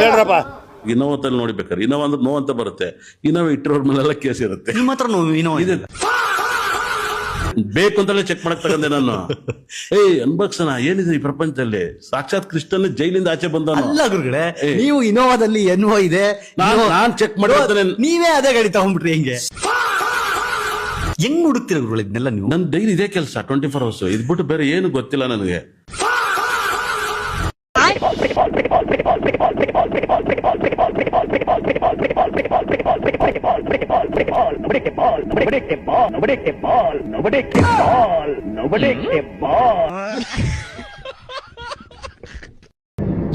ಹೇಳ್ರಪ್ಪ. ಇನೋವತ್ತಲ್ಲಿ ನೋಡಿಬೇಕಾರೆ Innova ಅಂದ್ರೆ no ಅಂತ ಬರುತ್ತೆ. ಇನೋವ ಇಟ್ಟಿರೋರ್ ಮೇಲೆಲ್ಲ ಕೇಸ್ ಇರುತ್ತೆ. ನಿಮ್ಮ ಹತ್ರ ಇದೆ ಬೇಕು ಅಂತಲೇ ಚೆಕ್ ಮಾಡಕ್ ತಗಂದೆ ನಾನು. ಅನ್ಬಕ್ಸನ ಏನಿದೆ ಈ ಪ್ರಪಂಚದಲ್ಲಿ? ಸಾಕ್ಷಾತ್ ಕೃಷ್ಣನ್ ಜೈಲಿಂದ ಆಚೆ ಬಂದವನು. ಅಲ್ಲ ಗುರುಗಳೇ, ನೀವು ಇನೋವಾದಲ್ಲಿ ಎನ್ವೋ ಇದೆ ನಾನ್ ಚೆಕ್ ಮಾಡಿರ್ತೇನೆ. ನೀವೇ ಅದೇ ಗಾಡಿ ತಗೊಂಡ್ಬಿಟ್ರಿ ಹೆಂಗೆ? ಹೆಂಗ್ ಹುಡುಕ್ತಿರ ಗುರುಗಳು ಇದನ್ನೆಲ್ಲ ನೀವು? ನನ್ ಡೈಲಿ ಇದೇ ಕೆಲಸ 24 hours. ಇದ್ ಬಿಟ್ಟು ಬೇರೆ ಏನು ಗೊತ್ತಿಲ್ಲ ನನಗೆ.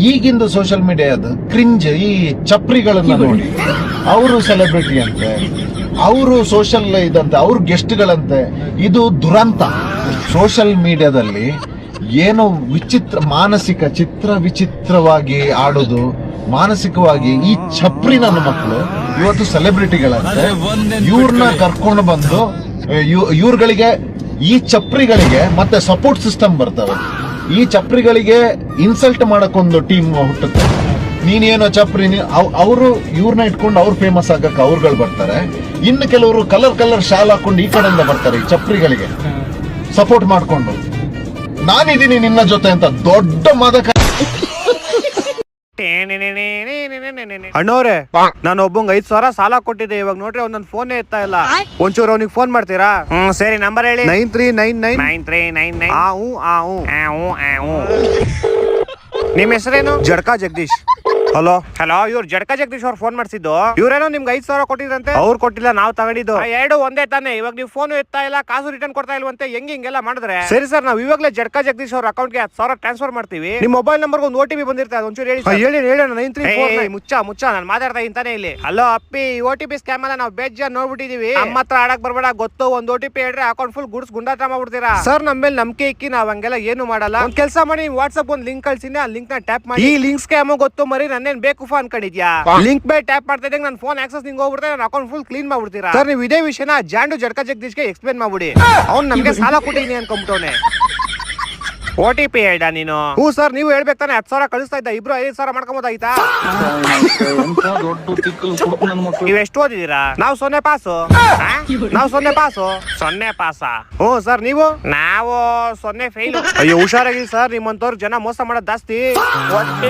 ಈಗಿಂದು ಸೋಷಿಯಲ್ ಮೀಡಿಯಾದ ಕ್ರಿಂಜ್ ಈ ಚಪ್ರಿಗಳನ್ನ ನೋಡಿ ಅವರು ಸೆಲೆಬ್ರಿಟಿ ಅಂತೆ, ಅವರು ಸೋಷಿಯಲ್ ಇದಂತೆ, ಅವ್ರ ಗೆಸ್ಟ್ಗಳಂತೆ. ಇದು ದುರಂತ. ಸೋಷಿಯಲ್ ಮೀಡಿಯಾದಲ್ಲಿ ಏನೋ ವಿಚಿತ್ರ ಮಾನಸಿಕ ವಿಚಿತ್ರವಾಗಿ ಆಡೋದು, ಮಾನಸಿಕವಾಗಿ ಈ ಚಪ್ರಿ ನನ್ನ ಮಕ್ಕಳು ಇವತ್ತು ಸೆಲೆಬ್ರಿಟಿಗಳಂತೆ. ಇವ್ರನ್ನ ಕರ್ಕೊಂಡು ಬಂದು ಇವ್ರಗಳಿಗೆ, ಈ ಚಪ್ರಿಗಳಿಗೆ ಮತ್ತೆ ಸಪೋರ್ಟ್ ಸಿಸ್ಟಮ್ ಬರ್ತವೆ. ಈ ಚಪ್ರಿಗಳಿಗೆ ಇನ್ಸಲ್ಟ್ ಮಾಡಕ್ಕೊಂದು ಟೀಮ್ ಹುಟ್ಟುತ್ತೆ. ನೀನೇನೋ ಚಪ್ರಿ, ಅವರು ಇವ್ರನ್ನ ಇಟ್ಕೊಂಡು ಅವ್ರು ಫೇಮಸ್ ಆಗಕ್ಕೆ ಅವ್ರುಗಳು ಬರ್ತಾರೆ. ಇನ್ನು ಕೆಲವರು ಕಲರ್ ಶಾಲ್ ಹಾಕೊಂಡು ಈ ಕಡೆಯಿಂದ ಬರ್ತಾರೆ ಈ ಚಪ್ರಿಗಳಿಗೆ ಸಪೋರ್ಟ್ ಮಾಡ್ಕೊಂಡು. ನಾನಿದ್ದೀನಿ ನಿನ್ನ ಜೊತೆ ಅಂತ ದೊಡ್ಡ ಮದಕ. ಅಣ್ಣವ್ರೆ, ನಾನು ಒಬ್ಬಂಗ್ 5,000 ಸಾಲ ಕೊಟ್ಟಿದ್ದೆ. ಇವಾಗ ನೋಡ್ರಿ ಅವ್ನ ಫೋನ್ ಎತ್ತಾ ಇಲ್ಲ. ಒಂಚೂರು ಅವ್ನಿಗೆ ಫೋನ್ ಮಾಡ್ತೀರಾ? ಸರಿ, ನಂಬರ್ ಹೇಳಿ. 93999399. ನಿಮ್ ಹೆಸರೇನು? ಜಡ್ಕಾ ಜಗದೀಶ್. ಹಲೋ, ಇವ್ರು ಜಡ್ಕಾ ಜಗದೀಶ್ ಅವ್ರು ಫೋನ್ ಮಾಡಿಸಿದ್ದು. ಇವ್ರೇನೋ ನಿಮ್ಗೆ 5,000 ಕೊಟ್ಟಿದ್ರಂತೆ. ಅವ್ರು ಕೊಟ್ಟಿಲ್ಲ, ನಾವು ತಗೊಂಡಿದ್ದು. ಎರಡು ಒಂದೇ ತಾನೆ. ಇವಾಗ ನೀವು ಫೋನ್ ಎತ್ತಾ ಇಲ್ಲ, ಕಾಸು ರಿಟರ್ನ್ ಕೊಡ್ತಾ ಇಲ್ವಂತೆ. ಹಿಂಗೆಲ್ಲ ಮಾಡಿದ್ರೆ ಸರಿ ಸರ್, ನಾವು ಇವಾಗಲೇ ಜಡ್ಕಾ ಜಗದೀಶ್ ಅವ್ರ ಅಕೌಂಟ್ಗೆ 10,000 ಟ್ರಾನ್ಸ್ಫರ್ ಮಾಡ್ತೀವಿ. ನಿಮ್ ಮೊಬೈಲ್ ನಂಬರ್ ಒಂದು OTP ಬಂದಿರ್ತದೆ, ಒಂಚೂರು ಹೇಳಿ. ಹೇಳಿ 9349. ಮುಚ್ಚ ನಾನು ಮಾತಾಡ್ತಾ ಇಂತಾನೆ ಇಲ್ಲಿ. ಹಲೋ ಅಪ್ಪಿ, OTP ಸ್ಕ್ಯಾಮ್ ಅಲ್ಲ, ನಾವು ಬೇಜಾರ್ ನೋಡ್ಬಿಟ್ಟಿದೀವಿ. ನಮ್ಮ ಹತ್ರ ಆಡಕ್ ಬರ್ಬೇಡ, ಗೊತ್ತು. ಒಂದು OTP ಹೇಳ್ರೆ ಅಕೌಂಟ್ ಫುಲ್ ಗುಡ್ಸ್ ಗುಂಡಾಟ ಮಾಡ್ಬಿಡ್ತೀರಾ ಸರ್. ನಮ್ಮ ಮೇಲೆ ನಂಬಿಕೆ ಇಕ್ಕಿ ನಾವ್ ಹಂಗೆಲ್ಲ ಏನು ಮಾಡಲ್ಲ. ಒಂದ್ ಕೆಲಸ ಮಾಡಿ, ವಾಟ್ಸ್ಆಪ್ ಒಂದು ಲಿಂಕ್ ಕಳ್ಸಿನಿ, ಆ ಲಿಂಕ್ ನ ಟ್ಯಾಪ್ ಮಾಡಿ. ಈ ಲಿಂಕ್ ಸ್ಕ್ಯಾಮ್ ಗೊತ್ತು ಮರಿ, ನನ್ನೇನ್ ಬೇಕು ಅನ್ಕೊಂಡಿದ್ಯಾ? ಲಿಂಕ್ ಬೈ ಟ್ಯಾಪ್ ಮಾಡ್ತಾ ಇದ್ದಂಗೆ ನನ್ನ ಫೋನ್ ಆಕ್ಸೆಸ್ ನಿಂಗೆ ಹೋಗ್ಬಿಡ್ತಾರೆ, ನನ್ನ ಅಕೌಂಟ್ ಫುಲ್ ಕ್ಲೀನ್ ಮಾಡ್ಬಿಡ್ತೀರಾ ಸರ್. ನೀವು ಇದೇ ವಿಷಯನ ಜಾಂಡು ಜಡ್ಕಾ ಜಗದೀಶ್ಗೆ ಎಕ್ಸ್ಪ್ಲೇನ್ ಮಾಡ್ಬಿಡಿ. ಅವ್ನು ನಮ್ಗೆ ಸಾಲ ಕೊಟ್ಟಿದ್ದೀನಿ ಅನ್ಕೊಂಬಿಟ್ಟವನೆ. OTP ಹೇಳ್ದ ನೀನು? ಹ್ಞೂ ಸರ್, ನೀವು ಹೇಳ್ಬೇಕು ತಾನೆ. 10,000 ಕಳಿಸ್ತಾ ಇದ್ದ, ಇಬ್ರು 5,000 ಮಾಡ್ಕೊಂಬೋದಾಯ್ತಾ? ನೀವು ಎಷ್ಟು ಓದಿದ್ದೀರಾ? ನಾವು 0 ಪಾಸು. ನಾವು 0 ಪಾಸು. 0 ಪಾಸಾ? ಹ್ಞೂ ಸರ್. ನೀವು? ನಾವು 0 ಫೇಲ್. ಅಯ್ಯೋ ಹುಷಾರಾಗಿ ಸರ್, ನಿಮ್ಮಂತವ್ರು ಜನ ಮೋಸ ಮಾಡೋದು ಜಾಸ್ತಿ. ನೋಡಿದ್ರೆ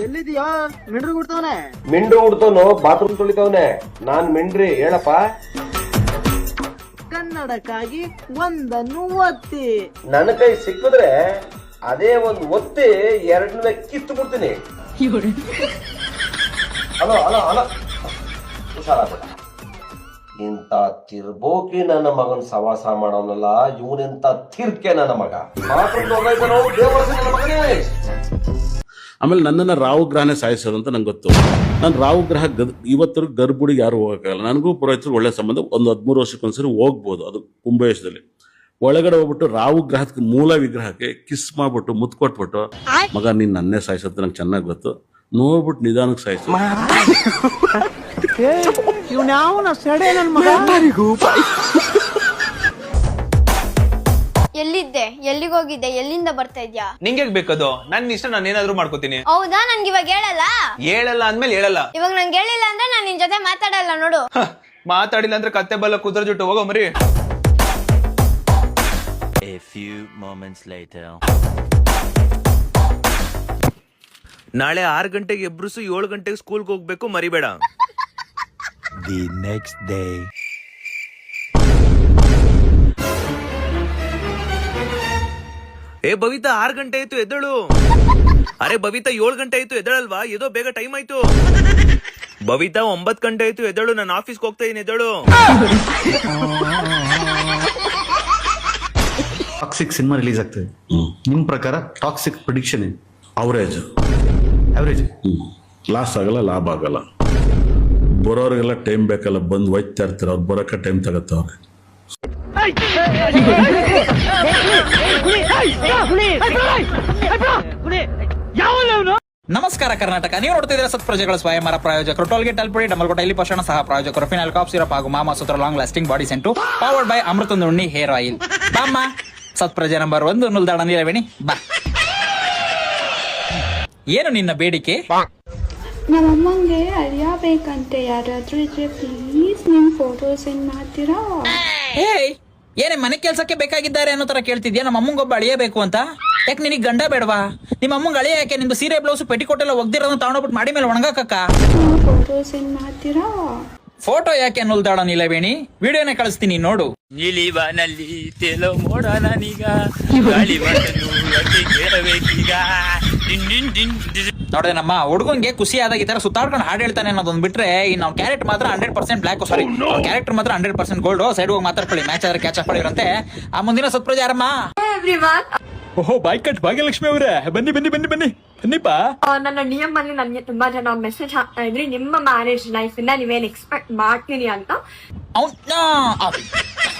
ಎಲ್ಲಿದ್ಯಾ? ಮಿಂಡ್ರು ಹುಡ್ತವನು ಬಾತ್ರೂಮ್ ತೊಳಿತವನೆ. ನಾನ್ ಮಿಂಡ್ರಿ, ಹೇಳಪ್ಪ. ಕನ್ನಡಕ್ಕಾಗಿ ಒಂದನ್ನು ಒತ್ತಿ. ನನ್ನ ಕೈ ಸಿಕ್ಕಿದ್ರೆ ಅದೇ ಒಂದು ಒತ್ತಿ ಎರಡನೇ ಕಿತ್ತು ಬಿಡ್ತೀನಿ. ಹುಷಾರಾಗ್ಬೇಡ. ಇಂತ ತಿರ್ಬೋಕಿ ನನ್ನ ಮಗನ್ ಸವಾಸ ಮಾಡೋನಲ್ಲ, ಇವನೆಂತ ತಿರ್ಕೆ ನನ್ನ ಮಗ. ಆಮೇಲೆ ನನ್ನನ್ನು ರಾಹು ಗ್ರಹನೇ ಸಾಯಿಸೋದು ಅಂತ ನಂಗೆ ಗೊತ್ತು. ನಾನು ರಾಹು ಗ್ರಹ ಇವತ್ತರೆಗೂ ಗರ್ಭುಡಿಗೆ ಯಾರು ಹೋಗೋಕ್ಕಾಗಲ್ಲ. ನನಗೂ ಪುರೋಹಿತರು ಒಳ್ಳೆ ಸಂಬಂಧ. ಒಂದು 13 ವರ್ಷಕ್ಕೊಂದ್ಸರಿ ಹೋಗ್ಬೋದು. ಅದು ಕುಂಭೇಶದಲ್ಲಿ ಒಳಗಡೆ ಹೋಗ್ಬಿಟ್ಟು ರಾಹು ಗ್ರಹಕ್ಕೆ ಮೂಲ ವಿಗ್ರಹಕ್ಕೆ ಕಿಸ್ ಮಾಡ್ಬಿಟ್ಟು ಮುತ್ತು ಕೊಟ್ಬಿಟ್ಟು, ಮಗ ನೀನ್ ನನ್ನೇ ಸಾಯಿಸೋದು ನಂಗೆ ಚೆನ್ನಾಗಿ ಗೊತ್ತು, ನೋಡ್ಬಿಟ್ಟು ನಿಧಾನಕ್ಕೆ ಸಾಯಿಸು. ಎಲ್ಲಿದ್ದೆ? ಎಲ್ಲಿಗೆ ಹೋಗಿದ್ದೆ? ಎಲ್ಲಿಂದ ಬರ್ತಾ ಇದ್ಯಾ? ನಿಂಗೆ ಬೇಕದು? ನನ್ ಇಷ್ಟ, ನಾನು ಏನಾದ್ರು ಮಾಡ್ಕೋತೀನಿ. ಹೌದಾ? ನನ್ಗೆ ಇವಾಗ ಹೇಳಲ್ಲ ಅಂದ್ಮೇಲೆ ಹೇಳಲ್ಲ. ಇವಾಗ ನಂಗೆ ಹೇಳಿಲ್ಲ ಅಂದ್ರೆ ನಾನು ನಿನ್ ಜೊತೆ ಮಾತಾಡಲ್ಲ ನೋಡು. ಮಾತಾಡಿಲ್ಲ ಅಂದ್ರೆ ಕತ್ತೆ ಬಲ್ಲ ಕುದುರೆ ಜೊತೆ ಹೋಗೋ ಮರಿ. A few moments later. ನಾಳೆ 6 ಗಂಟೆಗೆ ಎಬ್ರುಸು, 7 ಗಂಟೆಗೆ ಸ್ಕೂಲ್ಗೆ ಹೋಗ್ಬೇಕು, ಮರಿಬೇಡ. The next day. ಏ ಬವಿತಾ, 6 ಗಂಟೆ ಆಯ್ತು, ಎದ್ದಳು. ಅರೆ ಬವಿತಾ, 7 ಗಂಟೆ ಆಯ್ತು, ಎದ್ದಳಲ್ವಾ? ಏದೋ ಬೇಗ ಟೈಮ್ ಆಯ್ತು. ಬವಿತಾ, 9 ಗಂಟೆ ಆಯ್ತು, ಎದ್ದಳು. ನಾನು ಆಫೀಸ್ಗೆ ಹೋಗ್ತಾ ಇದೀನಿ, ಎದ್ದಳು. ಟಾಕ್ಸಿಕ್ ಸಿನಿಮಾ ರಿಲೀಸ್ ಆಗ್ತದೆ. ನಿಮ್ ಪ್ರಕಾರ ಟಾಕ್ಸಿಕ್ ಪ್ರಿಡಿಕ್ಷನ್ ಏನು? ಅವರೇಜ್ ಲಾಸ್ ಆಗಲ್ಲ, ಲಾಭ ಆಗಲ್ಲ. ಬರೋರಿಗೆಲ್ಲ ಟೈಮ್ ಬೇಕಲ್ಲ, ಬಂದು ಒಯ್ತಾ ಇರ್ತಾರೆ. ಅವ್ರು ಬರೋಕೆ ಟೈಮ್ ತಗತ್ತವ್ರೆ. ನಮಸ್ಕಾರ ಕರ್ನಾಟಕ, ನೀವು ನೋಡ್ತಿದ್ರೆ ಸತ್ ಪ್ರಜೆಗಳ ಸ್ವಯಂವರ ಪ್ರಾಯೋಜಕರು ಟೋಲ್ಗೇಟ್ ಅಲ್ಪಡಿ ಡಮಲ್ಕೋಟ ಇಲ್ಲಿ ಪೋಷಣ ಸಹ ಪ್ರಾಯೋಜಕರು ಫಿನಾಲ್ ಕಾಫ್ ಸಿರಪ್ ಹಾಗೂ ಮಾಮಾ ಸೂತ್ರ long lasting body scent powered by ಅಮೃತ ನುಣ್ಣಿ ಹೇರ್ ಆಯಿಲ್. ಬಾಮ್ಮ ಸತ್ಪ್ರಜೆ ನಂಬರ್ 1 ನುಲ್ದಾಣ ನೀಲವೇಣಿ ಬಾ. ಏನು ನಿನ್ನ ಬೇಡಿಕೆ? ನಮ್ಮಮ್ಮಂಗೆ ಅಳಿಯಬೇಕಂತೆ, ಯಾರಾದ್ರೂ ಇದ್ರೆ ಪ್ಲೀಸ್ ನಿಮ್ ಫೋಟೋ ಸೆಂಡ್ ಮಾಡ್ತೀರಾ? ಏಯ್, ಏನೇ ಮನೆ ಕೆಲ್ಸಕ್ಕೆ ಬೇಕಾಗಿದ್ದಾರೆ ಅನ್ನೋ ತರ ಕೇಳ್ತಿದ್ಯಾ? ನಮ್ಮ ಅಮ್ಮಂಗೊಬ್ಬ ಅಳಿಯಬೇಕು ಅಂತ. ಯಾಕೆ ನಿನಗೆ ಗಂಡ ಬೇಡವಾ? ನಿಮ್ಮ ಅಮ್ಮಂಗೆ ಅಳಿಯ ಯಾಕೆ? ನಿಂದು ಸೀರೆ ಬ್ಲೌಸ್ ಪೆಟಿಕೋಟ್ ಎಲ್ಲ ಒಗ್ದಿರೋದನ್ನ ತಗೊಂಡೋಗ್ಬಿಟ್ಟು ಮಾಡಿ ಮೇಲೆ ಒಣಗಾಕಕ್ಕ. ಫೋಟೋ ಸೆಂಡ್ ಮಾಡ್ತೀರಾ? ಫೋಟೋ ಯಾಕೆ ನುಲ್ದಾಡ ನೀಲವೇಣಿ, ವಿಡಿಯೋನೇ ಕಳಿಸ್ತೀನಿ ನೋಡು. ನಿಲಿವನಲ್ಲಿ ತೇಲೋ ಮೋಡ ನಾನೀಗ ಗಾಳಿ ಮಾತನ್ನು ಯಾಕೆ ಕೇಳಬೇಕೀಗ ನೋಡ್ದೆ ನಮ್ಮ ಹುಡುಗಂಗೆ ಖುಷಿ ಆದಾಗ ಈ ತರ ಸುತ್ತಾಡ್ಕೊಂಡು ಹಾಡು ಹೇಳ್ತಾನೆ ಅನ್ನೋದೊಂದು ಬಿಟ್ರೆ, ಇನ್ನು ನಾವು ಕ್ಯಾರೆಟ್ ಮಾತ್ರ 100% ಬ್ಲಾಕ್, ಸಾರಿ ಕ್ಯಾರೆಕ್ಟರ್ ಮಾತ್ರ 100% ಗೋಲ್ಡ್. ಸೈಡ್ ಹೋಗಿ ಮಾತಾಡ್ಕೊಳ್ಳಿ, ಮ್ಯಾಚ್ ಆದ್ರೆ ಕ್ಯಾಚ್ ಹಾಕೊಳ್ಳಿರಂತೆ. ಆ ಮುಂದಿನ ಸತ್ಪ್ರಜೆ ಯಾರಮ್ಮ? ಓಹೋ, ಬಾಯ್ ಕಟ್ ಭಾಗ್ಯಲಕ್ಷ್ಮಿ ಅವರೇ, ಬನ್ನಿ ಬನ್ನಿ ಬನ್ನಿ ಬನ್ನಿ ಬನ್ನಿಪ್ಪ. ನನ್ನ ನಿಯಮ್ ಅಲ್ಲಿ ನನಗೆ ತುಂಬಾ ಜನ ಮೆಸೇಜ್ ಹಾಕ್ತಾ ಇದ್ರಿ, ನಿಮ್ಮ ಮ್ಯಾರೇಜ್ ಲೈಫ್ ಇಂದ ನೀವೇನ್ ಎಕ್ಸ್ಪೆಕ್ಟ್ ಮಾಡ್ತೀರಿ ಅಂತ.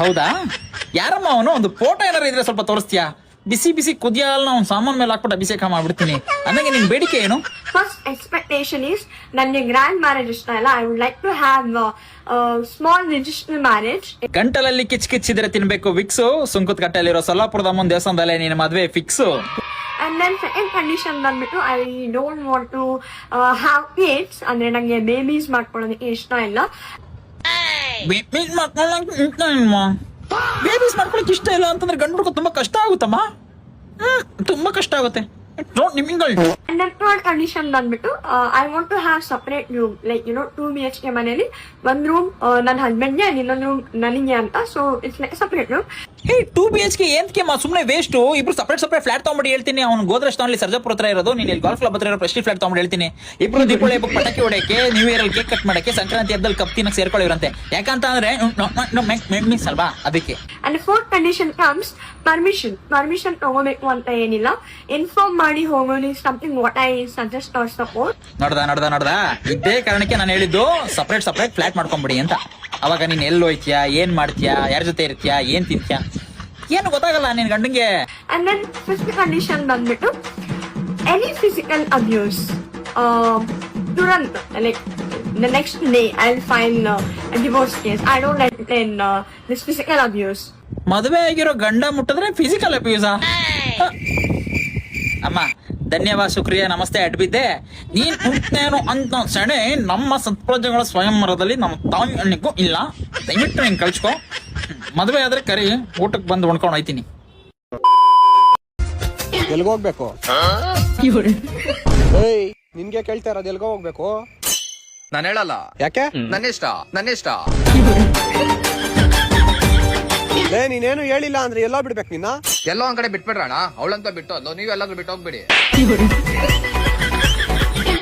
ಹೌದಾ? ಯಾರಮ್ಮ ಅವನು? ಒಂದು ಫೋಟೋ ಏನಾರು ಇದ್ರೆ ಸ್ವಲ್ಪ ತೋರಿಸ್ತೀಯಾ? ಬಿಸಿ ಬಿಸಿ ಕುದಿಯಲ್ಲ ಅವ್ನು ಸಾಮಾನ್ ಮೇಲೆ ಹಾಕ್ಬಿಟ್ಟು ಅಭಿಷೇಕ ಮಾಡ್ಬಿಡ್ತೀನಿ. ನನಗೆ ನಿನ್ ಬೇಡಿಕೆ ಏನು? ಫಸ್ಟ್ ಎಕ್ಸ್ಪೆಕ್ಟೇಷನ್ ಈಸ್ ನನಗೆ ಗ್ರ್ಯಾಂಡ್ ಮ್ಯಾರೇಜ್ ಇಷ್ಟ ಇಲ್ಲ. I would like to have small register marriage. ಗಂಟಲಲ್ಲಿ ಕಿಚ್ ಕಿಚ್ಚಿದ್ರೆ ತಿನ್ಬೇಕು ವಿಕ್ಸು. ಸುಂಕುತ್ ಕಟ್ಟೆಯಲ್ಲಿರೋ ಸೊಲ್ಲಾಪುರದ ಮುಂದೆ ದೇವಸ್ಥಾನದಲ್ಲೇ ನಿನ್ನ ಮದ್ವೆ fix. And then second condition ಬಂದ್ಬಿಟ್ಟು I don't want to have kids. ಅಂದ್ರೆ ನಂಗೆ ಬೇಬೀಸ್ ಮಾಡ್ಕೊಳ್ಳೋದಕ್ಕೆ ಇಷ್ಟ ಇಲ್ಲ. ಬೇಬೀಸ್ ಮಾಡ್ಕೊಳಕ್ ಇಷ್ಟ ಇಲ್ಲ ಅಂತಂದ್ರೆ ಗಂಡು ಹುಡುಗ ತುಂಬಾ ಕಷ್ಟ ಆಗುತ್ತಮ್ಮ. ತುಂಬಾ ಕಷ್ಟ ಆಗುತ್ತೆ. And then third condition ಬಂದ್ಬಿಟ್ಟು I want to have separate room, like 2 BHK ಮನೇಲಿ ಒಂದ್ ರೂಮ್ ನನ್ನ ಹಸ್ಬೆಂಡ್ಗೆ and ಇನ್ನೊಂದು ರೂಮ್ ನನಗೆ ಅಂತ. So it's like separate room. 2 BHK ಏನಕ್ಕೆ ಸುಮ್ನೆ ವೇಸ್ಟ್? ಇಬ್ರು ಸಪರೇಟ್ ಫ್ಲಾಟ್ ತಗೊಂಡ್ಬಿಟ್ಟು ಹೇಳ್ತೀನಿ. ಅವ್ನು ಗೋದ್ರೆಸ್ಟ್ ಅಲ್ಲಿ ಸರ್ಜಾಪುರ ಹತ್ರ ಇರೋದು, ನೀನು ಇಲ್ಲಿ ಗಾಲ್ಫ್ ಕ್ಲಬ್ ಹತ್ರ ಇರೋ ಪ್ರೆಸ್ಟೀಜ್ ಫ್ಲಾಟ್ ತಗೊಂಡು ಹೇಳ್ತೀನಿ. ಇಬ್ರು ದೀಪಾವಳಿ ಹಬ್ಬಕ್ಕೆ ಪಟಾಕಿ ಹೊಡೆಯಕ್ಕೆ, ನ್ಯೂ ಇಯರ್ ಅಲ್ಲಿ ಕೇಕ್ ಕಟ್ ಮಾಡಕ್ಕೆ, ಸಂಕ್ರಾಂತಿ ಹಬ್ಬದಲ್ಲಿ ಕಪ್ ತಿನ್ನಕ್ಕೆ ಸೇರ್ಕೊಳ್ಳಿರಂತೆ. ಯಾಕಂತ ಅಂದ್ರೆ ಮಿಕ್ಸ್ ಅಲ್ವಾ, ಅದಕ್ಕೆ. And fourth condition comes permission ತಗೋಬೇಕು ಅಂತ ಏನಿಲ್ಲ, ಇನ್ಫಾರ್ಮ್ ಮಾಡಿ ಹೋಗೋದು something what I suggest or support. ನೋಡ್ದ ಇದೇ ಕಾರಣಕ್ಕೆ ನಾನು ಹೇಳಿದ್ದು ಸಪರೇಟ್ ಫ್ಲಾಟ್ ಮಾಡ್ಕೊಂಬಿಡಿ ಅಂತ. ಅವಾಗ ನೀನ್ ಎಲ್ಲಿ ಹೋಯ್ತೀಯಾ, ಏನ್ ಮಾಡ್ತೀಯಾ, ಯಾರ ಜೊತೆ ಇರ್ತೀಯಾ, ಏನ್ ತಿಂತ್ಯಾ, ಏನು ಗೊತ್ತಾಗಲ್ಲ ನಿನ್ ಗಂಡಂಗೆ. ಅಂಡ್ ದೆನ್ ಫಿಫ್ತ್ ಕಂಡೀಷನ್ ಬಂದ್ಬಿಟ್ಟು ಎನಿ ಫಿಸಿಕಲ್ ಅಬ್ಯೂಸ್ ತುರಂತ, like the next day I'll file a divorce case. I don't entertain this physical abuse. ಮದುವೆ ಆಗಿರೋ ಗಂಡ ಮುಟ್ಟಿದ್ರೆ ಫಿಸಿಕಲ್ ಅಬ್ಯೂಸಾ? ಅಮ್ಮ ಧನ್ಯವಾದ, ಶುಕ್ರಿಯಾ, ನಮಸ್ತೆ, ಅಡ್ಬಿದ್ದೆ. ನೀನ್ ಹುಟ್ಟೇನು ಅಂತ ಸೆಣೆ ನಮ್ಮ ಸತ್ಪ್ರಜೆಗಳ ಸ್ವಯಂವರದಲ್ಲಿ ನಮ್ಮ ತಾಯಿ ಅಣ್ಣಿಗೂ ಇಲ್ಲ. ದಯವಿಟ್ಟು ನೀನ್ ಕಳ್ಸ್ಕೊ. ಮದುವೆ ಆದ್ರೆ ಕರಿ, ಊಟಕ್ಕೆ ಬಂದು ಉಣ್ಕೊಂಡು ಹೋಯ್ತೀನಿ. ಎಲ್ಗೋಗ್ಬೇಕು? ಏಯ್, ನಿನ್ಗೆ ಕೇಳ್ತಾ ಇರೋದು ಎಲ್ಗೋ ಹೋಗ್ಬೇಕು? ನಾನು ಹೇಳಲ್ಲ. ಯಾಕೆ? ನನ್ನ ಇಷ್ಟ. ಲೇ, ನೀನೇನು ಹೇಳಿಲ್ಲ ಅಂದ್ರೆ ಎಲ್ಲೋ ಬಿಡ್ಬೇಕು ನಿನ್ನ. ಎಲ್ಲೋ ಒಂದ್ ಕಡೆ ಬಿಟ್ಬಿಡ್ರಣ, ಅವಳಂತ ಬಿಟ್ಟು ಅಲ್ಲ, ನೀವು ಎಲ್ಲಾದ್ರೂ ಬಿಟ್ಟು ಹೋಗ್ಬಿಡಿ.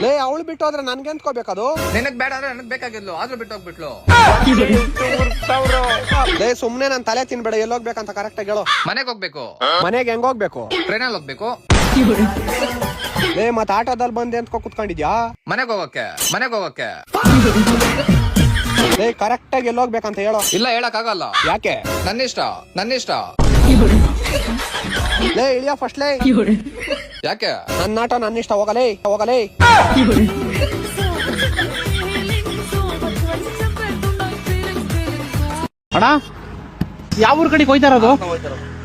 ಲೇ, ಅವಳು ಬಿಟ್ಟು ಹೋದ್ರೆ ನನ್ಗೆ ಅಂದ್ಕೋಬೇಕದು. ನಿನಗ್ ಬೇಡ ಅಂದ್ರೆ ನನಗ್ ಬೇಕಾಗಿದ್ಲು, ಆದ್ರೂ ಬಿಟ್ಟು ಹೋಗ್ಬಿಟ್ಲು. ಲೇ, ಸುಮ್ನೆ ನನ್ ತಲೆ ತಿನ್ಬೇಡ. ಎಲ್ಲೋಗ್ಬೇಕಂತ ಕರೆಕ್ಟ್ ಆಗಿ ಹೇಳು. ಮನೆಗ್ ಹೋಗ್ಬೇಕು. ಮನೆಗೆ ಹೆಂಗ್ ಹೋಗ್ಬೇಕು? ಟ್ರೈನಲ್ಲಿ ಹೋಗ್ಬೇಕು. ಲೇ, ಮತ್ ಆಟೋದಲ್ಲಿ ಬಂದೆ ಅಂತ ಕುತ್ಕೊಂಡಿದ್ಯಾ? ಮನೆಗ್ ಹೋಗಕ್ಕೆ. ಲೇ, ಕರೆಕ್ಟ್ ಆಗಿ ಎಲ್ಲೋಗ್ಬೇಕಂತ ಹೇಳೋ. ಇಲ್ಲ, ಹೇಳಕ್ ಆಗಲ್ಲ. ಯಾಕೆ? ನನ್ನ ಇಷ್ಟ. ಲೇ, ಇಳಿಯ ಫಸ್ಟ್. ಲೇ, ಯಾಕೆ? ನನ್ನ ಆಟ ನನ್ನ ಇಷ್ಟ. ಹೋಗಲೇ. ಅಣ್ಣ, ಯಾವ ಊರ್ ಕಡೆಗೆ ಹೋಯ್ತಾ ಇರೋದು?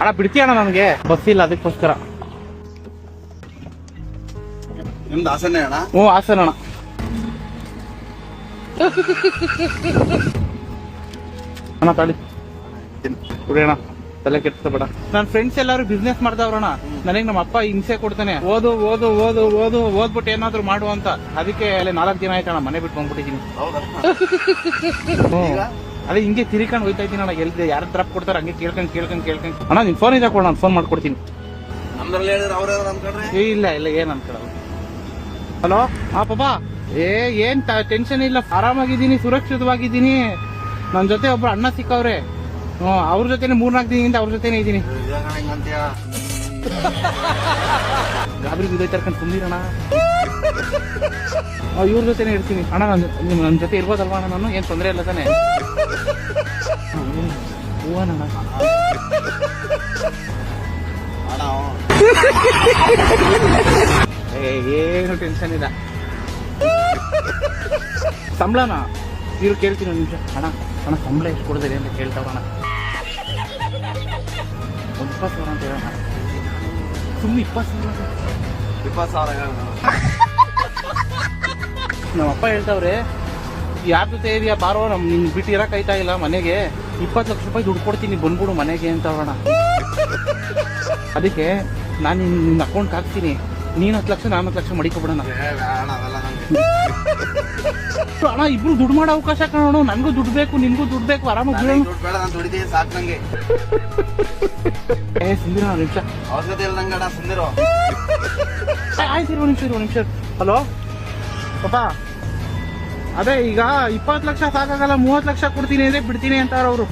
ಅಣ್ಣ ಬಿಡ್ತೀಯ ಅಣ್ಣ, ನನಗೆ ಬಸ್ ಇಲ್ಲ, ಅದಕ್ಕೋಸ್ಕರ. ನಿಮ್ದು ಹಾಸನ ಅಣ್ಣ? ಹ್ಞೂ, ಹಾಸನ ಅಣ್ಣ. ಅಣ್ಣ ತಾಳಿ ಕುಡಿಯೋಣ, ತಲೆ ಕೆಡಿಸ್ಬೇಡ. ನನ್ನ ಫ್ರೆಂಡ್ಸ್ ಎಲ್ಲಾರು ಬಿಸ್ನೆಸ್ ಮಾಡ್ತಾವ್ರಣ್ಣ. ನನಗೆ ನಮ್ಮ ಅಪ್ಪ ಹಿಂಸೆ ಕೊಡ್ತಾನೆ, ಓದ್ಬಿಟ್ಟು ಏನಾದ್ರು ಮಾಡು ಅಂತ. ಅದಕ್ಕೆ ಅಲ್ಲಿ 4 ದಿನ ಆಯ್ತಣ್ಣ ಮನೆ ಬಿಟ್ಟು ಬಂದ್ಬಿಟ್ಟಿದ್ದೀನಿ. ಅದೇ ಹಿಂಗೆ ತಿರ್ಕೊಂಡು ಹೋಯ್ತಾ ಇದ್ದೀನಿ ಅಣ್ಣ. ಎಲ್ಲಿ ಯಾರು ಡ್ರಾಪ್ ಕೊಡ್ತಾರೆ ಹಂಗೆ ಕೇಳ್ಕೊಂಡು ಅಣ್ಣ, ನಿನ್ ಫೋನ್ ಇದೆ ಕೊಡ, ನಾನು ಫೋನ್ ಮಾಡ್ಕೊಡ್ತೀನಿ. ಇಲ್ಲ ಏನ್ ಅನ್ಕೊಳಲ್ಲ. ಹಲೋ, ಹಾ ಪಾಪಾ, ಏನ್ ಟೆನ್ಷನ್ ಇಲ್ಲ, ಆರಾಮಾಗಿದ್ದೀನಿ, ಸುರಕ್ಷಿತವಾಗಿದ್ದೀನಿ. ನನ್ನ ಜೊತೆ ಒಬ್ರು ಅಣ್ಣ ಸಿಕ್ಕವ್ರೆ. ಅವ್ರ ಜೊತೆನೆ 3-4 ದಿನದಿಂದ ಅವ್ರ ಜೊತೆನೆ ಇದ್ದೀನಿ. ಗಾಬರಿ ಬಿದ್ದೋಯ್ತರ್ಕೊಂಡು ಸುಮ್ಮನಿರಣ್ಣ. ಇವ್ರ ಜೊತೆನೆ ಇರ್ತೀನಿ ಅಣ್ಣ. ನನ್ನ ಜೊತೆ ಇರ್ಬೋದಲ್ವಾ ಅಣ್ಣ? ನಾನು ಏನ್ ತೊಂದರೆ ಇಲ್ಲ ತಾನೆ? ಹೂವಣ್ಣ, ಏನು ಟೆನ್ಷನ್ ಇಲ್ಲ. ಸಂಬಳನ ಇವ್ರು ಕೇಳ್ತೀನಿ ಒಂದು ನಿಮಿಷ. ಅಣ್ಣ ಸಂಬಳ ಎಷ್ಟು ಕೊಡ್ತೀರಿ ಅಂತ ಕೇಳ್ತಾವಣ್ಣ. 20 ಸಾವಿರ ಅಂತ ಹೇಳೋಣ. ಸುಮ್ಮನೆ 20 ಸಾವಿರ. ನಮ್ಮಪ್ಪ ಹೇಳ್ತಾವ್ರೆ, ಯಾರ ಜೊತೆ ಇದೆಯಾ ಬಾರೋ, ನಿನ್ ಬಿಟ್ಟು ಇರಕ್ ಆಯ್ತಾ ಇಲ್ಲ ಮನೆಗೆ, 20 ಲಕ್ಷ ರೂಪಾಯಿ ದುಡ್ಡು ಕೊಡ್ತೀನಿ ಬಂದ್ಬಿಡು ಮನೆಗೆ ಅಂತ ಹೇಳೋಣ. ಅದಕ್ಕೆ ನಾನು ನಿನ್ನ ಅಕೌಂಟ್ ಹಾಕ್ತೀನಿ, ನೀನ್ 10 ಲಕ್ಷ ನಾನು 10 ಲಕ್ಷ ಮಡಿಕೊಬಿಡೋಣ. ಅಣ್ಣ ಇಬ್ರು ದುಡ್ಡು ಮಾಡೋ ಅವಕಾಶ ಕಾಣೋಣ. ನನ್ಗೂ ದುಡ್ಡು ಬೇಕು, ನಿನ್ಗೂ ದುಡ್ಡು ಬೇಕು, ಆರಾಮಾಗಿ ಸುಂದಿರ ನಿಮಿಷ ಆಯ್ತು, ಇರೋ ನಿಮಿಷ. ಹಲೋ ಪಾಪ, ಅದೇ ಈಗ 20 ಲಕ್ಷ ಸಾಕಾಗಲ್ಲ, 30 ಲಕ್ಷ ಕೊಡ್ತೀನಿ ಅಂದ್ರೆ ಬಿಡ್ತೀನಿ ಅಂತಾರ ಅವರು.